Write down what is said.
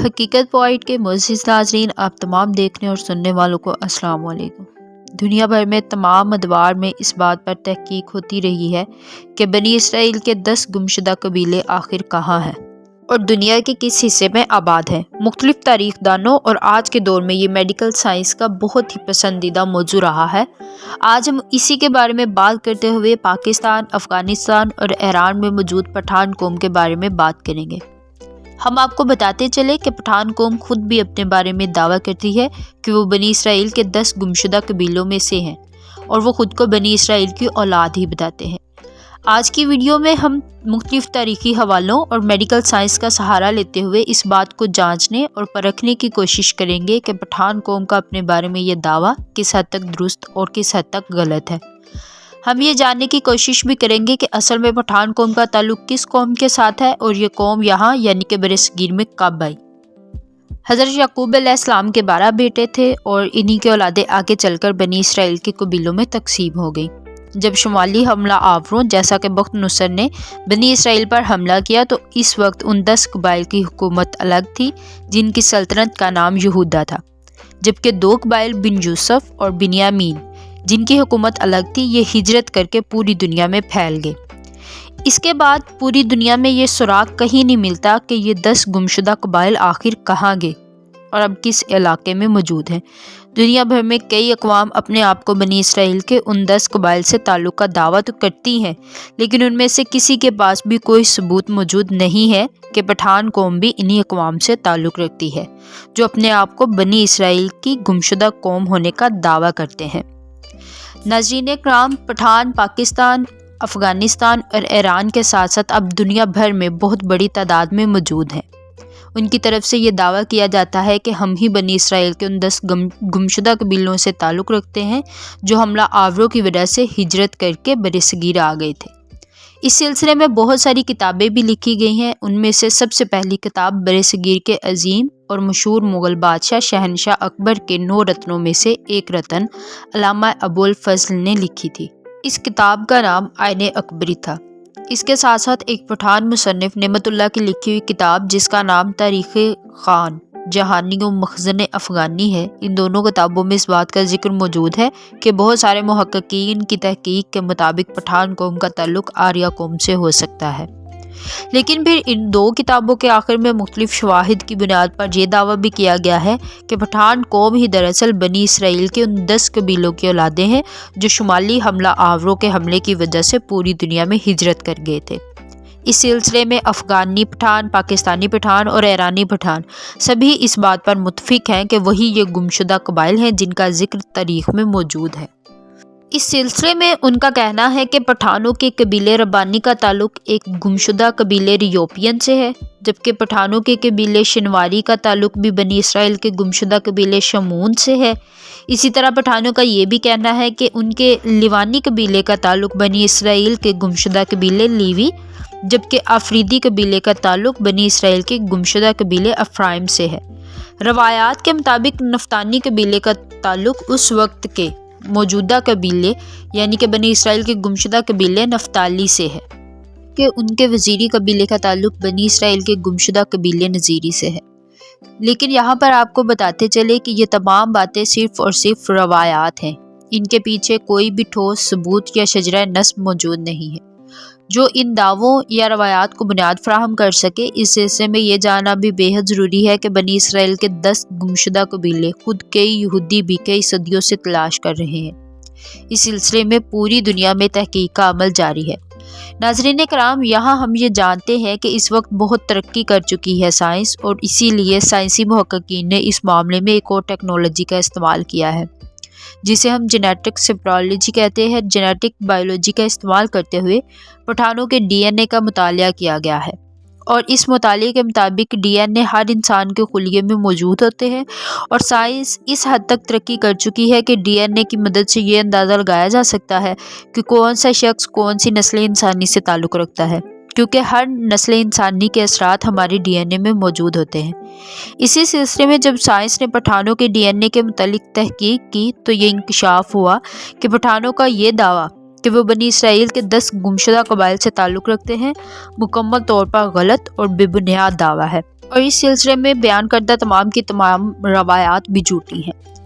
हकीकत पॉइंट के मुअज़्ज़िज़ नाज़रीन, आप तमाम देखने और सुनने वालों को अस्सलाम वालेकुम। दुनिया भर में तमाम अदवार में इस बात पर तहकीक होती रही है कि बनी इसराइल के 10 गुमशुदा कबीले आखिर कहाँ हैं और दुनिया के किस हिस्से में आबाद हैं। मुख्तलिफ तारीखदानों और आज के दौर में ये मेडिकल साइंस का बहुत ही पसंदीदा मौजू रहा है। आज हम इसी के बारे में बात करते हुए पाकिस्तान, अफ़गानिस्तान और ईरान में मौजूद पठान कौम के बारे में बात करेंगे। हम आपको बताते चले कि पठान कौम खुद भी अपने बारे में दावा करती है कि वो बनी इसराइल के 10 गुमशुदा कबीलों में से हैं और वो खुद को बनी इसराइल की औलाद ही बताते हैं। आज की वीडियो में हम मुख्तलिफ तारीखी हवालों और मेडिकल साइंस का सहारा लेते हुए इस बात को जांचने और परखने की कोशिश करेंगे कि पठान कौम का अपने बारे में ये दावा किस हद तक दुरुस्त और किस हद तक गलत है। हम ये जानने की कोशिश भी करेंगे कि असल में पठान कौम का ताल्लुक किस कौम के साथ है और ये कौम यहाँ यानी कि बरसगीर में कब आई। हज़रत याकूब अलैहिस्सलाम के 12 बेटे थे और इन्हीं के औलादे आगे चलकर बनी इसराइल के कबीलों में तकसीम हो गई। जब शुमाली हमला आवरों जैसा कि बख्त नुसर ने बनी इसराइल पर हमला किया तो इस वक्त उन 10 कबाइल की हुकूमत अलग थी जिनकी सल्तनत का नाम यहूदा था, जबकि 2 कबाइल बिन यूसुफ और बिन्यामीन जिनकी हुकूमत अलग थी ये हिजरत करके पूरी दुनिया में फैल गए। इसके बाद पूरी दुनिया में ये सुराग कहीं नहीं मिलता कि ये 10 गुमशुदा कबाइल आखिर कहाँ गए और अब किस इलाके में मौजूद हैं। दुनिया भर में कई अक़वाम अपने आप को बनी इसराइल के उन 10 कबाइल से ताल्लुक़ का दावा तो करती हैं, लेकिन उनमें से किसी के पास भी कोई सबूत मौजूद नहीं है कि पठान कौम भी इन्हीं अक़वाम से ताल्लुक़ रखती है जो अपने आप को बनी इसराइल की गुमशुदा कौम होने का दावा करते हैं। नाज़रीन कराम, पठान पाकिस्तान, अफ़गानिस्तान और ईरान के साथ साथ अब दुनिया भर में बहुत बड़ी तादाद में मौजूद हैं। उनकी तरफ से ये दावा किया जाता है कि हम ही बनी इसराइल के उन 10 गुमशुदा कबीलों से ताल्लुक़ रखते हैं जो हमला आवरों की वजह से हिजरत करके बरसगीर आ गए थे। इस सिलसिले में बहुत सारी किताबें भी लिखी गई हैं। उनमें से सबसे पहली किताब बरसगीर के अजीम और मशहूर मुग़ल बादशाह शहनशाह अकबर के 9 रत्नों में से एक रत्न अल्लामा अबुल फज़ल ने लिखी थी। इस किताब का नाम आईने अकबरी था। इसके साथ साथ एक पठान मुसन्निफ़ नेमतुल्लाह की लिखी हुई किताब जिसका नाम तारीख़ ख़ान जहानी व मख़ज़न अफ़गानी है। इन दोनों किताबों में इस बात का जिक्र मौजूद है कि बहुत सारे मुहक्किकीन की तहकीक के मुताबिक पठान कौम का ताल्लुक़ आर्या कौम से हो सकता है, लेकिन फिर इन 2 किताबों के आखिर में मुख्तलिफ शवाहिद की बुनियाद पर यह दावा भी किया गया है कि पठान कौम ही दरअसल बनी इसराइल के उन 10 कबीलों की औलादें हैं जो शुमाली हमला आवरों के हमले की वजह से पूरी दुनिया में हिजरत कर गए थे। इस सिलसिले में अफ़गानी पठान, पाकिस्तानी पठान और ईरानी पठान सभी इस बात पर मुत्तफ़िक़ हैं कि वही ये गुमशुदा कबाइल हैं जिनका जिक्र तारीख़ में मौजूद है। इस सिलसिले में उनका कहना है कि पठानों के कबीले रब्बानी का ताल्लुक़ एक गुमशुदा कबीले रियोपियन से है, जबकि पठानों के कबीले शनवारी का ताल्लुक़ भी बनी इसराइल के गुमशुदा कबीले शमून से है। इसी तरह पठानों का ये भी कहना है कि उनके लिवानी कबीले का ताल्लुक़ बनी इसराइल के गुमशुदा कबीले लीवी, जबकि अफरीदी कबीले का ताल्लुक़ बनी इसराइल के गुमशुदा कबीले अफ़राइम से है। रवायात के मुताबिक नफ्तानी कबीले का ताल्लुक़ उस वक्त के मौजूदा कबीले यानी कि बनी इसराइल के गुमशुदा कबीले नफ्ताली से है कि उनके वज़ीरी कबीले का ताल्लुक़ बनी इसराइल के गुमशुदा कबीले नज़ीरी से है। लेकिन यहाँ पर आपको बताते चले कि ये तमाम बातें सिर्फ़ और सिर्फ रवायात हैं, इनके पीछे कोई भी ठोस सबूत या शजरा नस्ब मौजूद नहीं है जो इन दावों या रवायात को बुनियाद फराहम कर सके। इस सिलसिले में ये जानना भी बेहद ज़रूरी है कि बनी इसराइल के 10 गुमशुदा कबीले खुद कई यहूदी भी कई सदियों से तलाश कर रहे हैं। इस सिलसिले में पूरी दुनिया में तहकीक का अमल जारी है। नाज़रीन कराम, यहाँ हम ये जानते हैं कि इस वक्त बहुत तरक्की कर चुकी है साइंस और इसीलिए साइंसी मुहक्किकीन ने इस मामले में एक और टेक्नोलॉजी का इस्तेमाल किया है जिसे हम जेनेटिक सेप्रोलॉजी कहते हैं। जेनेटिक बायोलॉजी का इस्तेमाल करते हुए पठानों के DNA का मुतालिया किया गया है और इस मुताले के मुताबिक DNA हर इंसान के खुलिये में मौजूद होते हैं और साइंस इस हद तक तरक्की कर चुकी है कि DNA की मदद से ये अंदाज़ा लगाया जा सकता है कि कौन सा शख्स कौन सी नस्ल इंसानी से ताल्लुक़ रखता है, क्योंकि हर नस्ल इंसानी के असरात हमारे DNA में मौजूद होते हैं। इसी सिलसिले में जब साइंस ने पठानों के DNA के मुतालिक तहकीक की तो ये इंकशाफ हुआ कि पठानों का ये दावा कि वो बनी इसराइल के 10 गुमशुदा कबाइल से ताल्लुक़ रखते हैं मुकम्मल तौर पर गलत और बेबुनियाद दावा है। اور اس سلسلے میں بیان کردہ تمام کی تمام روایات بھی جھوٹی ہیں۔